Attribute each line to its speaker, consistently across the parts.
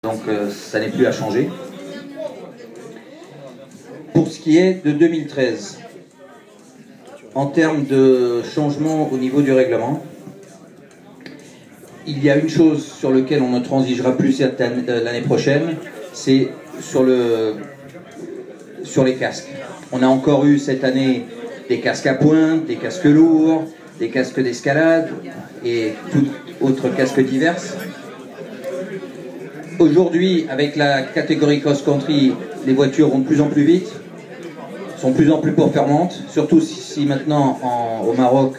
Speaker 1: Donc ça n'est plus à changer. Pour ce qui est de 2013, en termes de changement au niveau du règlement, il y a une chose sur laquelle on ne transigera plus l'année prochaine, c'est sur les casques. On a encore eu cette année des casques à pointe, des casques lourds, des casques d'escalade et tout autres casques divers. Aujourd'hui, avec la catégorie cross-country, les voitures vont de plus en plus vite, sont de plus en plus performantes, surtout si maintenant au Maroc,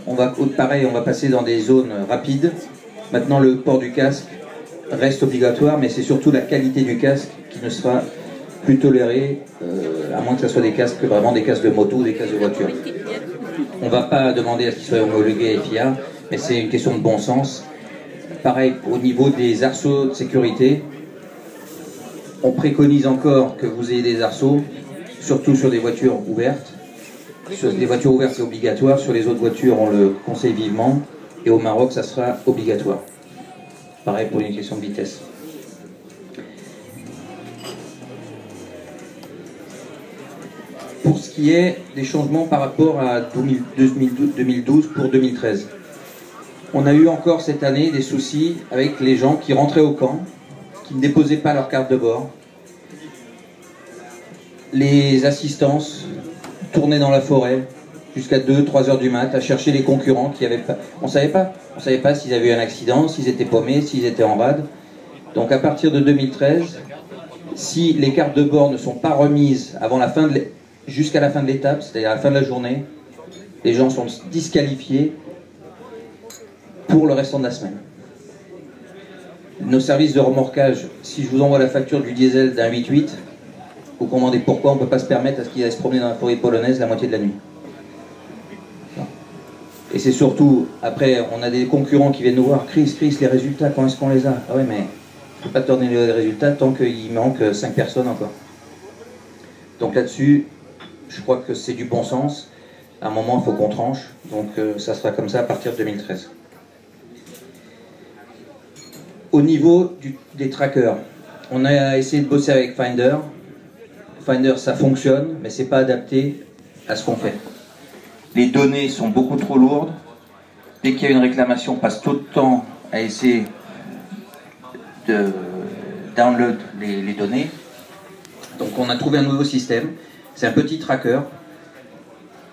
Speaker 1: on va passer dans des zones rapides. Maintenant, le port du casque reste obligatoire, mais c'est surtout la qualité du casque qui ne sera plus tolérée, à moins que ce soit des casques, vraiment des casques de moto, des casques de voiture. On ne va pas demander à ce qu'ils soient homologués FIA, mais c'est une question de bon sens. Pareil, au niveau des arceaux de sécurité, on préconise encore que vous ayez des arceaux, surtout sur des voitures ouvertes. Sur des voitures ouvertes, c'est obligatoire. Sur les autres voitures, on le conseille vivement. Et au Maroc, ça sera obligatoire. Pareil pour une question de vitesse. Pour ce qui est des changements par rapport à 2012 pour 2013, on a eu encore cette année des soucis avec les gens qui rentraient au camp, qui ne déposaient pas leur carte de bord. Les assistances tournaient dans la forêt jusqu'à 2-3 heures du mat à chercher les concurrents qui avaient pas. On savait pas s'ils avaient eu un accident, s'ils étaient paumés, s'ils étaient en rade. Donc à partir de 2013, si les cartes de bord ne sont pas remises avant jusqu'à la fin de l'étape, c'est-à-dire à la fin de la journée, les gens sont disqualifiés pour le restant de la semaine. Nos services de remorquage, si je vous envoie la facture du diesel d'un 8.8, vous commandez pourquoi on ne peut pas se permettre à ce qu'il aille se promener dans la forêt polonaise la moitié de la nuit. Et c'est surtout, après, on a des concurrents qui viennent nous voir, Chris, les résultats, quand est-ce qu'on les a? Ah ouais, mais je ne peux pas te donner les résultats tant qu'il manque 5 personnes encore. Donc là-dessus, je crois que c'est du bon sens. À un moment, il faut qu'on tranche. Donc ça sera comme ça à partir de 2013. Au niveau des trackers, on a essayé de bosser avec Finder. Finder, ça fonctionne, mais c'est pas adapté à ce qu'on fait. Les données sont beaucoup trop lourdes. Dès qu'il y a une réclamation, on passe tout le temps à essayer de download les données. Donc on a trouvé un nouveau système. C'est un petit tracker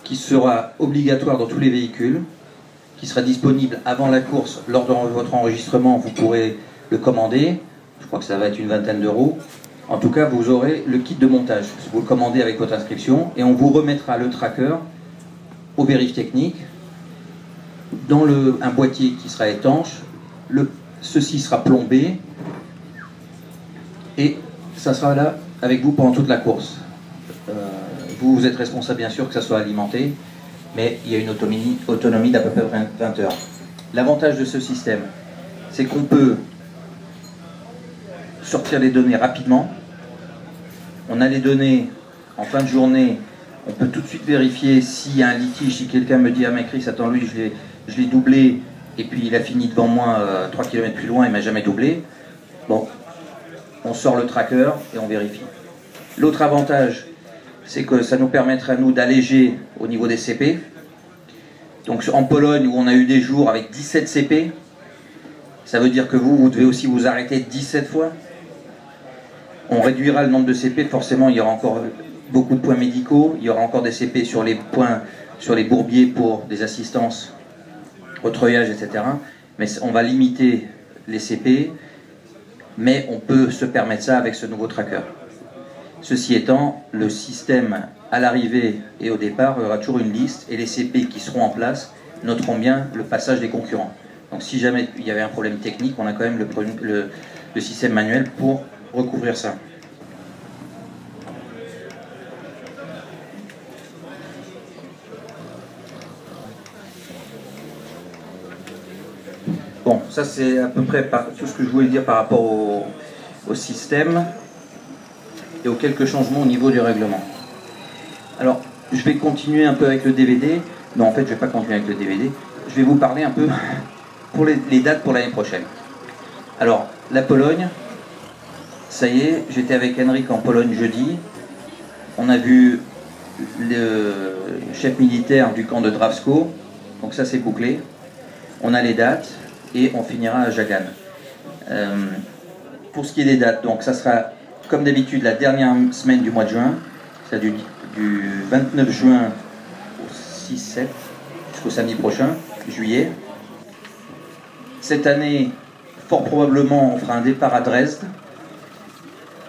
Speaker 1: qui sera obligatoire dans tous les véhicules, qui sera disponible avant la course. Lors de votre enregistrement, vous pourrez le commander. Je crois que ça va être une vingtaine d'euros. En tout cas, vous aurez le kit de montage. Vous le commandez avec votre inscription et on vous remettra le tracker au vérif technique dans un boîtier qui sera étanche. Ceci sera plombé et ça sera là avec vous pendant toute la course. Vous êtes responsable bien sûr que ça soit alimenté, mais il y a une autonomie d'à peu près 20 heures. L'avantage de ce système, c'est qu'on peut sortir les données rapidement. On a les données en fin de journée, on peut tout de suite vérifier s'il y a un litige, si quelqu'un me dit « Ah mais Chris, attends lui, je l'ai doublé, et puis il a fini devant moi 3 km plus loin, il m'a jamais doublé ». Bon, on sort le tracker et on vérifie. L'autre avantage, c'est que ça nous permettra nous d'alléger au niveau des CP. Donc en Pologne, où on a eu des jours avec 17 CP, ça veut dire que vous devez aussi vous arrêter 17 fois. On réduira le nombre de CP, forcément il y aura encore beaucoup de points médicaux, il y aura encore des CP sur les points, sur les bourbiers pour des assistances, retreuillage, etc. Mais on va limiter les CP, mais on peut se permettre ça avec ce nouveau tracker. Ceci étant, le système à l'arrivée et au départ aura toujours une liste et les CP qui seront en place noteront bien le passage des concurrents. Donc si jamais il y avait un problème technique, on a quand même le système manuel pour recouvrir ça. Bon, ça c'est à peu près tout ce que je voulais dire par rapport au système et aux quelques changements au niveau du règlement. Alors, je vais continuer un peu avec le DVD. Non, en fait, je ne vais pas continuer avec le DVD. Je vais vous parler un peu pour les dates pour l'année prochaine. Alors, La Pologne, ça y est, j'étais avec Henrik en Pologne jeudi. On a vu le chef militaire du camp de Drawsko, donc ça c'est bouclé. On a les dates et on finira à Jagan. Pour ce qui est des dates, donc ça sera comme d'habitude la dernière semaine du mois de juin, c'est du 29 juin au 6-7 jusqu'au samedi prochain, juillet. Cette année, fort probablement, on fera un départ à Dresde.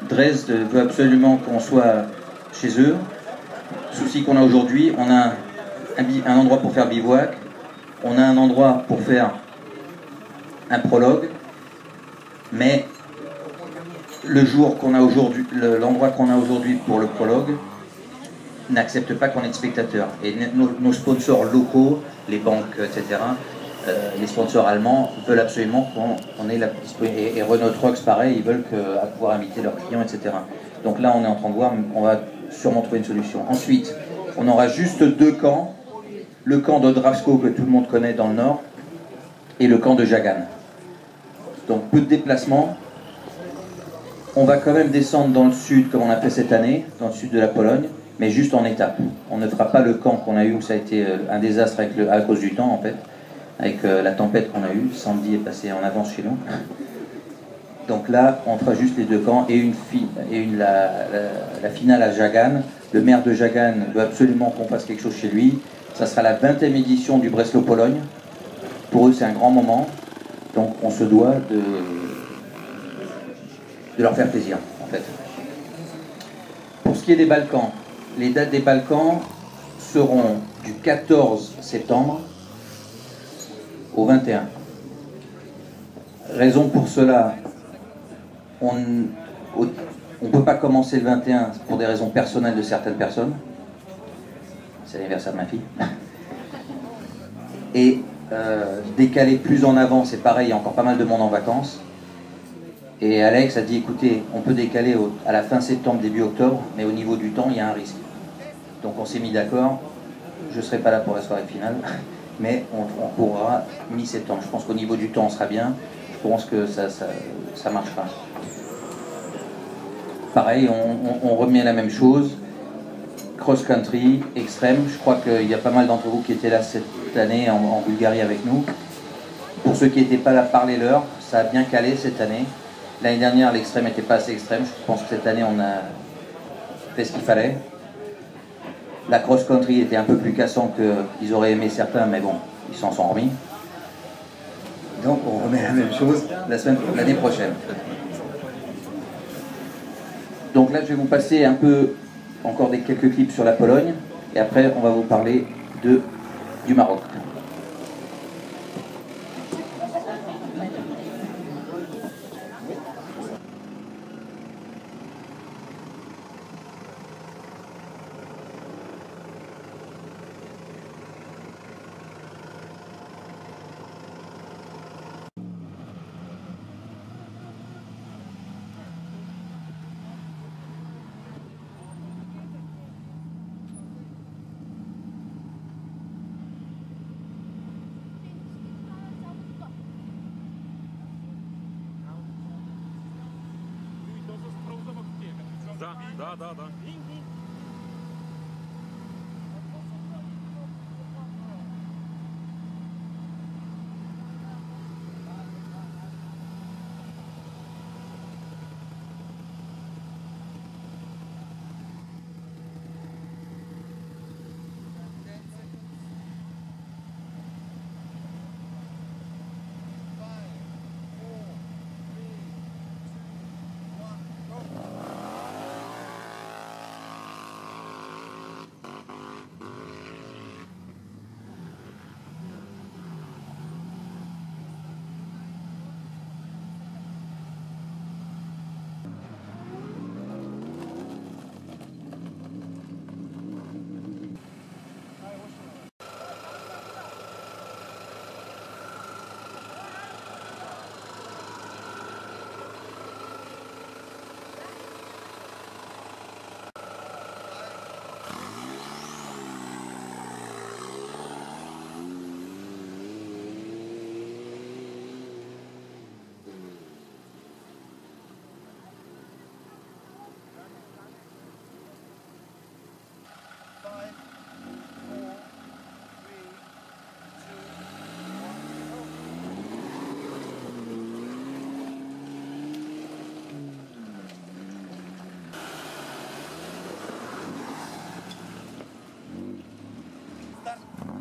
Speaker 1: Dresde veut absolument qu'on soit chez eux. Souci qu'on a aujourd'hui, on a un endroit pour faire bivouac, on a un endroit pour faire un prologue, mais le jour qu'on a aujourd'hui, l'endroit qu'on a aujourd'hui pour le prologue n'accepte pas qu'on ait de spectateurs. Et nos sponsors locaux, les banques, etc., les sponsors allemands veulent absolument qu'on ait la disponibilité. Et Renault Trucks, pareil, ils veulent pouvoir inviter leurs clients, etc. Donc là, on est en train de voir, on va sûrement trouver une solution. Ensuite, on aura juste 2 camps. Le camp de Drawsko, que tout le monde connaît dans le nord, et le camp de Jagan. Donc peu de déplacements. On va quand même descendre dans le sud, comme on a fait cette année, dans le sud de la Pologne, mais juste en étape. On ne fera pas le camp qu'on a eu, où ça a été un désastre à cause du temps, en fait. Avec la tempête qu'on a eue, Sandy est passé en avance chez nous. Donc là, on fera juste les 2 camps et la finale à Jagan. Le maire de Jagan veut absolument qu'on fasse quelque chose chez lui. Ça sera la 20e édition du Breslau-Pologne. Pour eux, c'est un grand moment. Donc on se doit de leur faire plaisir, en fait. Pour ce qui est des Balkans, les dates des Balkans seront du 14 septembre au 21. Raison pour cela, on ne peut pas commencer le 21 pour des raisons personnelles de certaines personnes. C'est l'anniversaire de ma fille. Et décaler plus en avant, c'est pareil, il y a encore pas mal de monde en vacances. Et Alex a dit, écoutez, on peut décaler à la fin septembre, début octobre, mais au niveau du temps, il y a un risque. Donc on s'est mis d'accord, je ne serai pas là pour la soirée finale, mais on courra mi-septembre. Je pense qu'au niveau du temps, on sera bien. Je pense que ça marchera. Pareil, on remet la même chose. Cross-country, extrême. Je crois qu'il y a pas mal d'entre vous qui étaient là cette année en Bulgarie avec nous. Pour ceux qui n'étaient pas là, parlez-leur. Ça a bien calé cette année. L'année dernière, l'extrême n'était pas assez extrême. Je pense que cette année, on a fait ce qu'il fallait. La cross-country était un peu plus cassant qu'ils auraient aimé certains, mais bon, ils s'en sont remis. Donc, on remet la même chose l'année prochaine. Donc là, je vais vous passer un peu encore quelques clips sur la Pologne, et après, on va vous parler du Maroc.
Speaker 2: Да.
Speaker 3: Raz.